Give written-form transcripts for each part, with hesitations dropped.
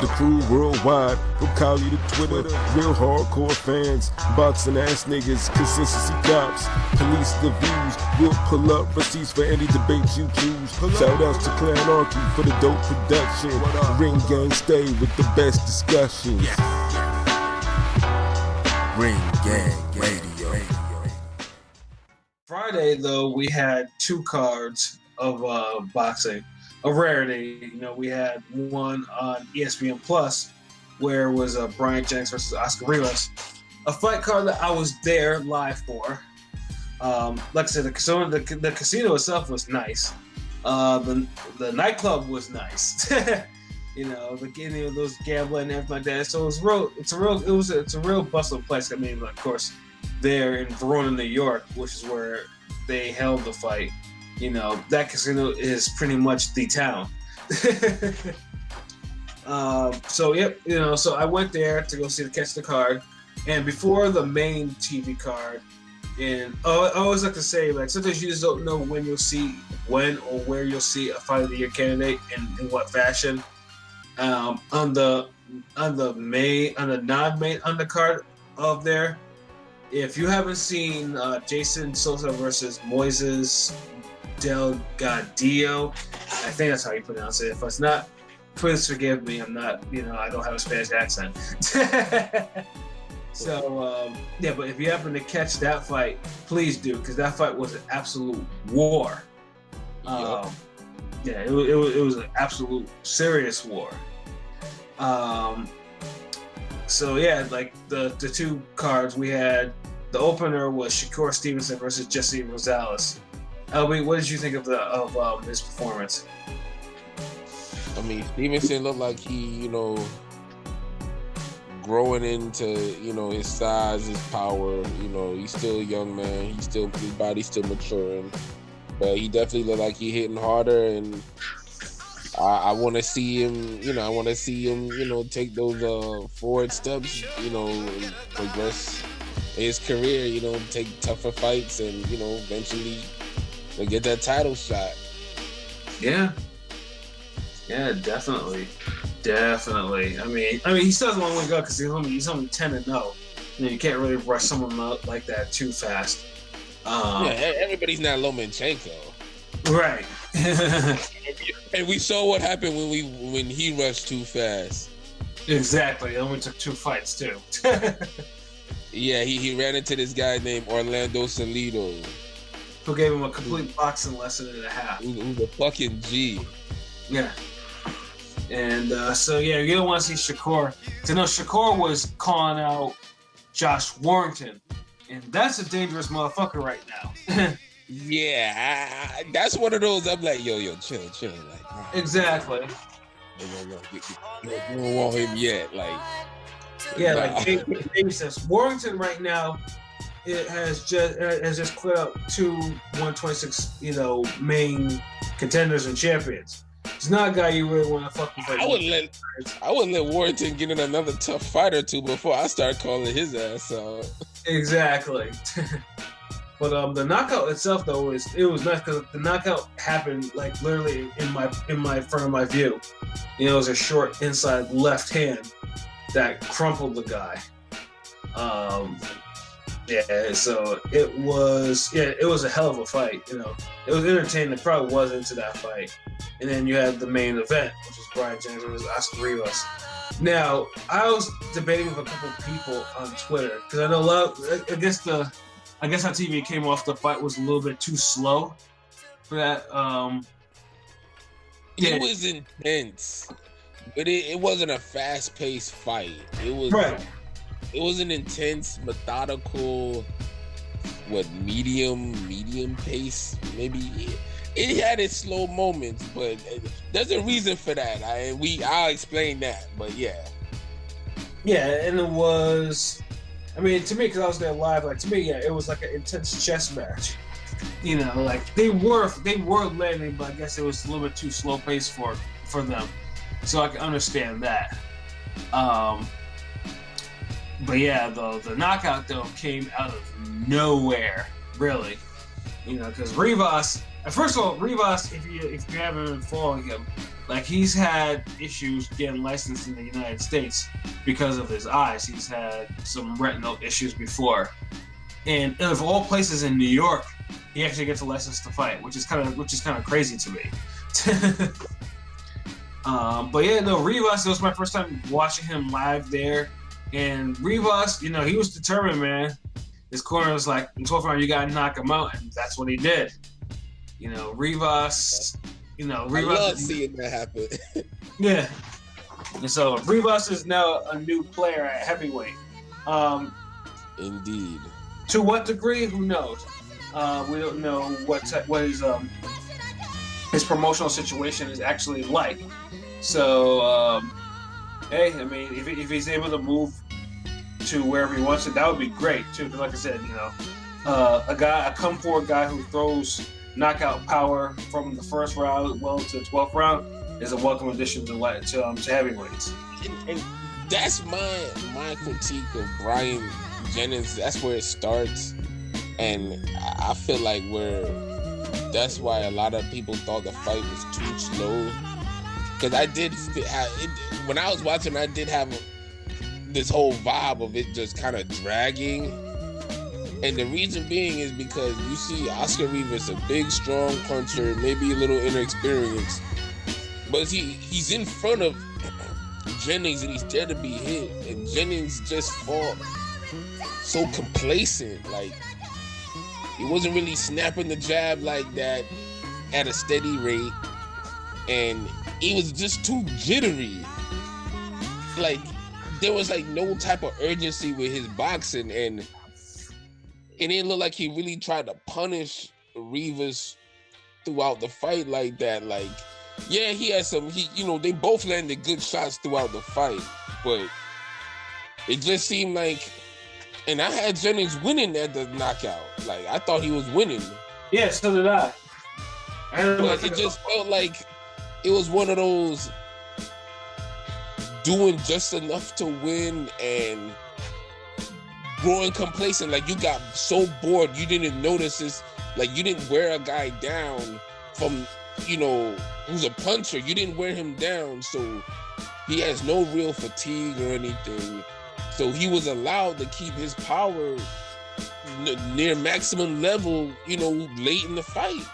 The crew worldwide, from Cali to Twitter, real hardcore fans, boxing ass niggas, consistency cops, police the views, we'll pull up receipts for any debate you choose. Shout outs to Clan Arky for the dope production. Ring Gang stay with the best discussions. Ring Gang Radio. Friday, though, we had two cards of boxing, a rarity. You know, we had one on ESPN Plus, where it was Bryant Jennings versus Oscar Rivas, a fight card that I was there live for. Like I said, the casino itself was nice. The nightclub was nice. You know, those gambling and everything like that. So it's a real bustling place. I mean, of course, there in Verona, New York, which is where they held the fight. You know, that casino is pretty much the town. So I went there to go catch the card, and before the main TV card, and I always like to say, like, sometimes you just don't know when or where you'll see a fight of the year candidate and in what fashion. On the non-main undercard of there, if you haven't seen Jason Sosa versus Moises Delgadillo, I think that's how you pronounce it. If it's not, please forgive me. I'm not, I don't have a Spanish accent. So, but if you happen to catch that fight, please do, because that fight was an absolute war. It was an absolute serious war. Like the two cards we had, the opener was Shakur Stevenson versus Jesse Rosales. LB, what did you think of his performance? I mean, Stevenson looked like he, growing into, his size, his power. He's still a young man. His body's still maturing, but he definitely looked like he hitting harder. And I want to see him. I want to see him. Take those forward steps. And progress in his career. Take tougher fights, and eventually get that title shot. Yeah, definitely. I mean, he still has a long way to go because he's only 10-0. You can't really rush someone out like that too fast. Everybody's not Lomachenko, right? And we saw what happened when he rushed too fast. Exactly. It only took 2 fights too. Yeah, he ran into this guy named Orlando Salido, who gave him a complete boxing lesson and a half. Who's a fucking G. Yeah. And you don't want to see Shakur. Shakur was calling out Josh Warrington, and that's a dangerous motherfucker right now. Yeah, that's one of those. I'm like, yo, chill. Like, exactly. You don't want him yet, like. Yeah, like Dave says, Warrington right now, it has just cleared up 2 126, main contenders and champions. It's not a guy you really want to fucking fight. I wouldn't let Warrington get in another tough fight or two before I start calling his ass out. Exactly. But the knockout itself, though, it was nice because the knockout happened like literally in my front of my view. It was a short inside left hand that crumpled the guy. So it was a hell of a fight. It was entertaining. The crowd was into that fight. And then you had the main event, which was Bryant Jennings versus Oscar Rivas. Now, I was debating with a couple people on Twitter because I know I guess how TV came off the fight was a little bit too slow for that. It was intense, but it wasn't a fast-paced fight. It was right. It was an intense, methodical, medium pace, maybe. It had its slow moments, but there's a reason for that. I'll explain that, but yeah. Yeah, and it was, to me, because I was there live, it was like an intense chess match. Like they were landing, but I guess it was a little bit too slow paced for them. So I can understand that. But yeah, the knockout though came out of nowhere, really. Because Rivas. First of all, Rivas, if you haven't been following him, Like, he's had issues getting licensed in the United States because of his eyes. He's had some retinal issues before, and of all places in New York, he actually gets a license to fight, which is kind of crazy to me. But yeah, no, Rivas, it was my first time watching him live there. And Rivas, you know, he was determined, man. His corner was like, in 12th round, you got to knock him out. And that's what he did. You know, Rivas, I love seeing that happen. Yeah. And so Rivas is now a new player at heavyweight. Indeed. To what degree? Who knows? We don't know what his promotional situation is actually like. So, hey, I mean, if he's able to move to wherever he wants to, that would be great too. Because, like I said, a come forward guy who throws knockout power from the first round well to the 12th round is a welcome addition to heavyweights. And that's my critique of Bryant Jennings. That's where it starts, and I feel like that's why a lot of people thought the fight was too slow. Because when I was watching, I did have this whole vibe of it just kind of dragging. And the reason being is because you see Oscar Rivas, a big, strong puncher, maybe a little inexperienced, but he's in front of Jennings and he's there to be hit. And Jennings just fought so complacent. Like, he wasn't really snapping the jab like that at a steady rate. And he was just too jittery. Like, there was like no type of urgency with his boxing, and it didn't look like he really tried to punish Rivas throughout the fight like that. Like, yeah, he had they both landed good shots throughout the fight, but it just seemed like, and I had Jennings winning at the knockout. Like, I thought he was winning. Yeah, so did I. But it just felt like it was one of those doing just enough to win and growing complacent. Like, you got so bored you didn't notice this. Like, you didn't wear a guy down from, who's a puncher. You didn't wear him down, so he has no real fatigue or anything. So he was allowed to keep his power near maximum level, late in the fight.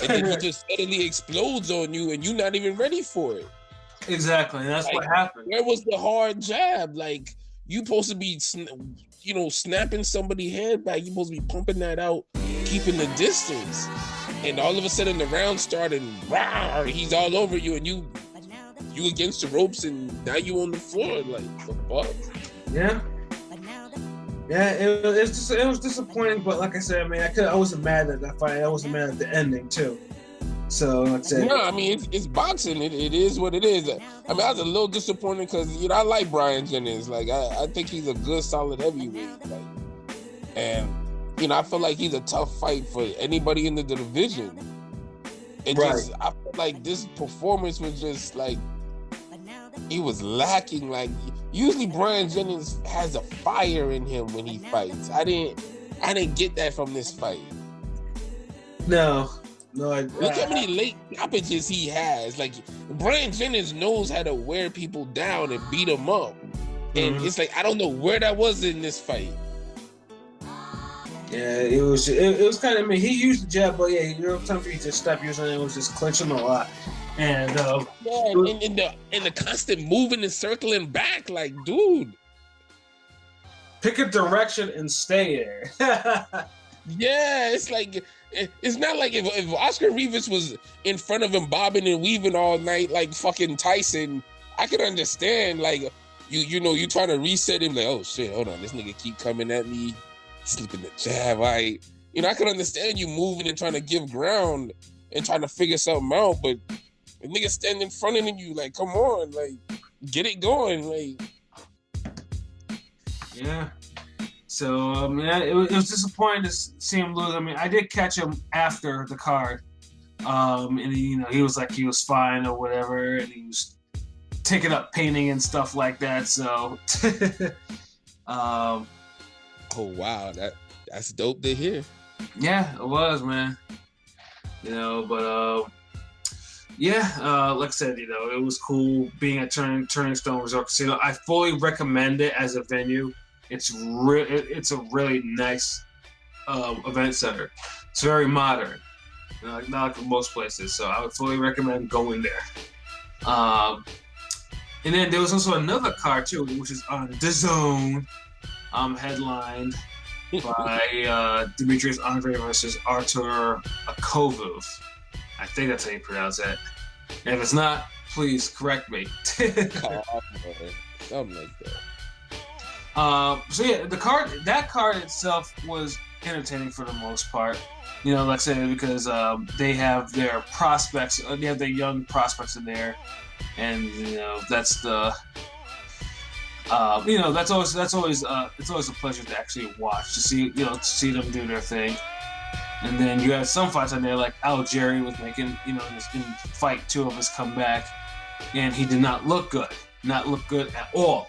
And then he just suddenly explodes on you and you're not even ready for it. Exactly, and that's what happened. Where was the hard jab? Like, you supposed to be, snapping somebody's head back. You supposed to be pumping that out, keeping the distance. And all of a sudden the round started, and he's all over you, and you against the ropes, and now you on the floor. Like, the fuck? Yeah. Yeah, it was disappointing, but like I said, I mean, I wasn't mad at that fight. I wasn't mad at the ending too. So like I said, no, I mean, it's boxing. It is what it is. I mean, I was a little disappointed because I like Bryant Jennings. Like, I think he's a good, solid heavyweight. Like, and I feel like he's a tough fight for anybody in the division. I feel like this performance was just like, he was lacking. Like, usually Bryant Jennings has a fire in him when he fights. I didn't get that from this fight. No. Look how many late stoppages he has. Like, Bryant Jennings knows how to wear people down and beat them up. And it's like, I don't know where that was in this fight. Yeah, it was kind of, I mean, he used the jab, but yeah, time for you to stop using it. It was just clinching a lot. And and the constant moving and circling back, like, dude, pick a direction and stay there. Yeah, it's like, it's not like if Oscar Rivas was in front of him bobbing and weaving all night like fucking Tyson, I could understand. Like, you trying to reset him, like, oh shit, hold on, this nigga keep coming at me, slipping the jab. I could understand you moving and trying to give ground and trying to figure something out, but the nigga standing in front of you, like, come on, like, get it going, like. Yeah. So, it was disappointing to see him lose. I mean, I did catch him after the card. And he was like, he was fine or whatever, and he was taking up painting and stuff like that. So, oh wow, that's dope to hear. Yeah, it was, man. But Yeah, like I said, it was cool being at Turning Stone Resort Casino. I fully recommend it as a venue. It's it's a really nice event center. It's very modern, not like most places. So I would fully recommend going there. And then there was also another card too, which is on the Zone, headlined by Demetrius Andrade versus Artur Akavov. I think that's how you pronounce it. And if it's not, please correct me. Something like that. So yeah, that card itself was entertaining for the most part. Like I said, because they have their prospects, they have their young prospects in there, and that's the that's always it's always a pleasure to actually watch, to see them do their thing. And then you had some fights on there, like Al Jerry was making, in fight 2 of his comeback, and he did not look good at all.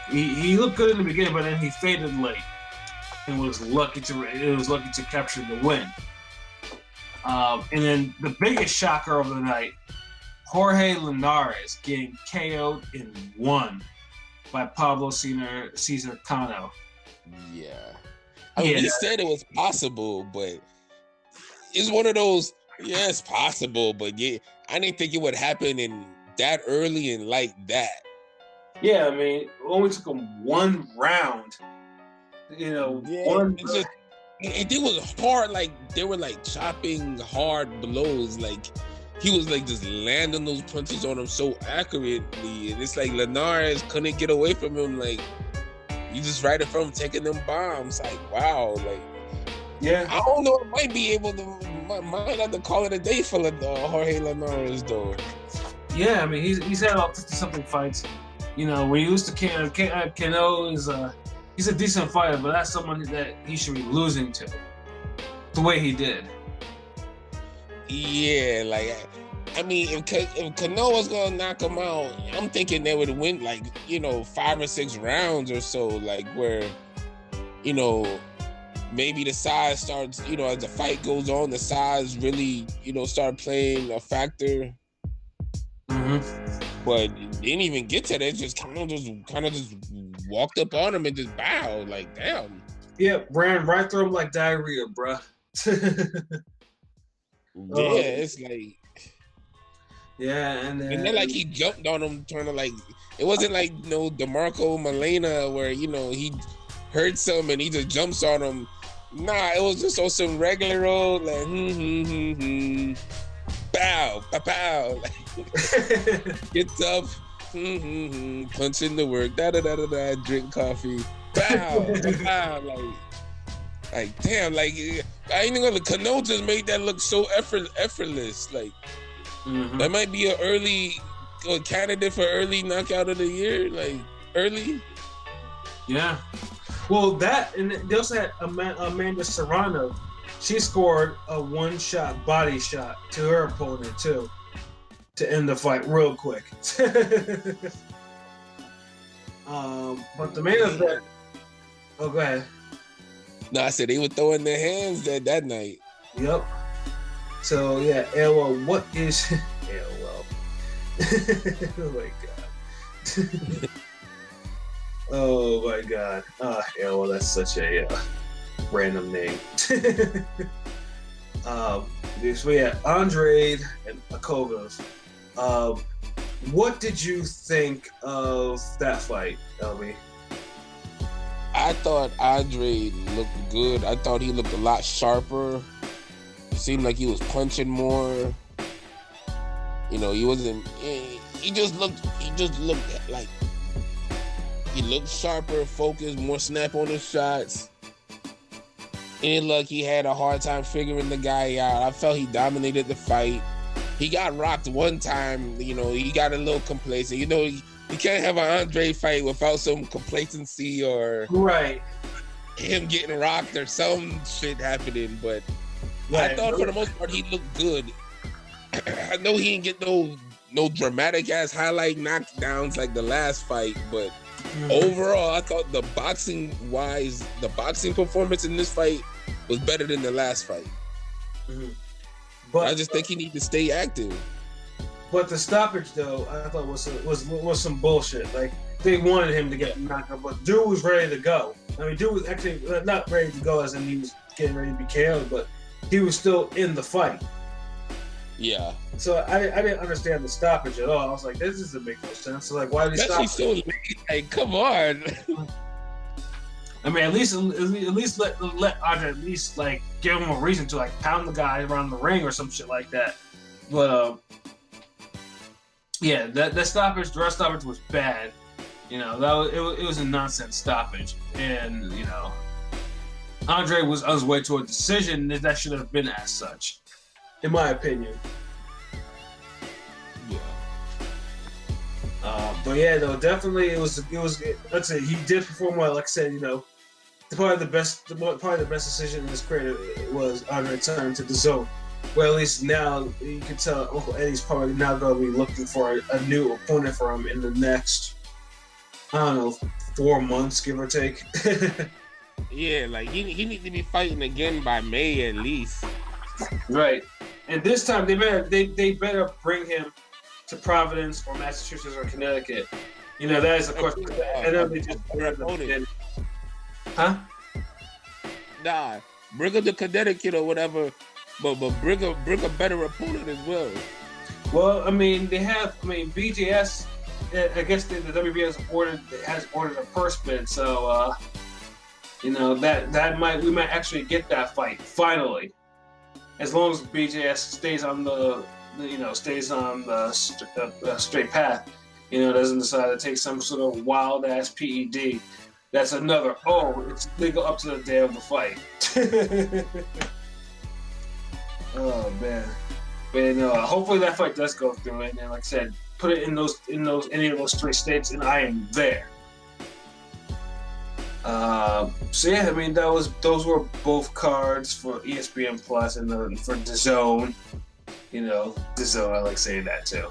He looked good in the beginning, but then he faded late, and was lucky to capture the win. And then the biggest shocker of the night, Jorge Linares getting KO'd in 1 by Pablo Cesar Cano. Yeah. He said it was possible, but it's one of those, yeah, it's possible, but yeah, I didn't think it would happen in that early and like that. Yeah, it only took him 1 round. It was hard, like they were like chopping hard blows, like he was like just landing those punches on him so accurately, and it's like Linares couldn't get away from him, like you just right it from taking them bombs. Like, wow, like, yeah. I don't know. I might have to call it a day for Jorge Linares, though. Yeah, he's had about 50-something fights. When he used to Cano he's a decent fighter, but that's someone that he should be losing to. The way he did. Yeah, like, if Cano was gonna knock him out, I'm thinking they would win 5 or 6 rounds or so, like where, maybe the size starts, as the fight goes on, the size really, start playing a factor. Mm-hmm. But didn't even get to that. Just kind of just walked up on him and just bowed, like, damn. Yeah, ran right through him like diarrhea, bruh. Yeah, it's like. Yeah, and then like he jumped on him, trying to it wasn't like DeMarco Molina where he heard something and he just jumps on him. Nah, it was just on some regular old bow, pow, gets up, punch in the work, drink coffee, bow, like damn, like I ain't gonna. Cano just made that look so effortless, like. Mm-hmm. That might be an early candidate for early knockout of the year, like early. Yeah. Well, and they also had Amanda Serrano. She scored a 1-shot body shot to her opponent too, to end the fight real quick. But the main event. Oh, go ahead. No, I said they were throwing their hands that night. Yep. So yeah, LOL, what is LOL? Oh my god. Oh my god. LOL, that's such a random name. So yeah, Andrade and Akavov. What did you think of that fight, LB? I thought Andrade looked good. I thought he looked a lot sharper. Seemed like he was punching more. He wasn't. He just looked like he looked sharper, focused, more snap on his shots. And look, he had a hard time figuring the guy out. I felt he dominated the fight. He got rocked one time. He got a little complacent. You can't have an Andre fight without some complacency or right him getting rocked or some shit happening, but. Right. I thought for the most part he looked good. I know he didn't get no dramatic ass highlight knockdowns like the last fight, but overall I thought the boxing performance in this fight was better than the last fight. Mm-hmm. But I just think he needs to stay active. But the stoppage, though, I thought was some bullshit. Like, they wanted him to get knocked out, but dude was ready to go. I mean, dude was actually not ready to go as in he was getting ready to be KO'd, but he was still in the fight. Yeah. So I didn't understand the stoppage at all. I was like, this doesn't make no sense. So, like, why did he stop? So late. Like, come on. I mean, at least let Andre at least like give him a reason to like pound the guy around the ring or some shit like that. But yeah, that stoppage, the rest stoppage was bad. You know, it was a nonsense stoppage, and you know, Andre was on his way to a decision that should have been as such, in my opinion. Yeah. But yeah, though, definitely it was. Like I said, he did perform well. Like I said, you know, probably the best decision in his career was Andre turning to the zone. Well, at least now you can tell Uncle Eddie's probably now going to be looking for a new opponent for him in the next, I don't know, 4 months, give or take. Yeah, like he needs to be fighting again by May at least. Right, and this time they better bring him to Providence or Massachusetts or Connecticut. You know, that is of course. I know they just huh? Nah, bring him to Connecticut or whatever. But bring a better opponent as well. Well, I mean, BJS. I guess the WBS has ordered a purse bid, so you know we might actually get that fight finally, as long as BJS stays on the straight path. You know, doesn't decide to take some sort of wild ass PED. That's another. Oh, it's legal up to the day of the fight. Oh man, hopefully that fight does go through, and then, like I said, put it in any of those 3 states, and I am there. So yeah, I mean those were both cards for ESPN Plus and for DAZN. You know, DAZN, I like saying that too.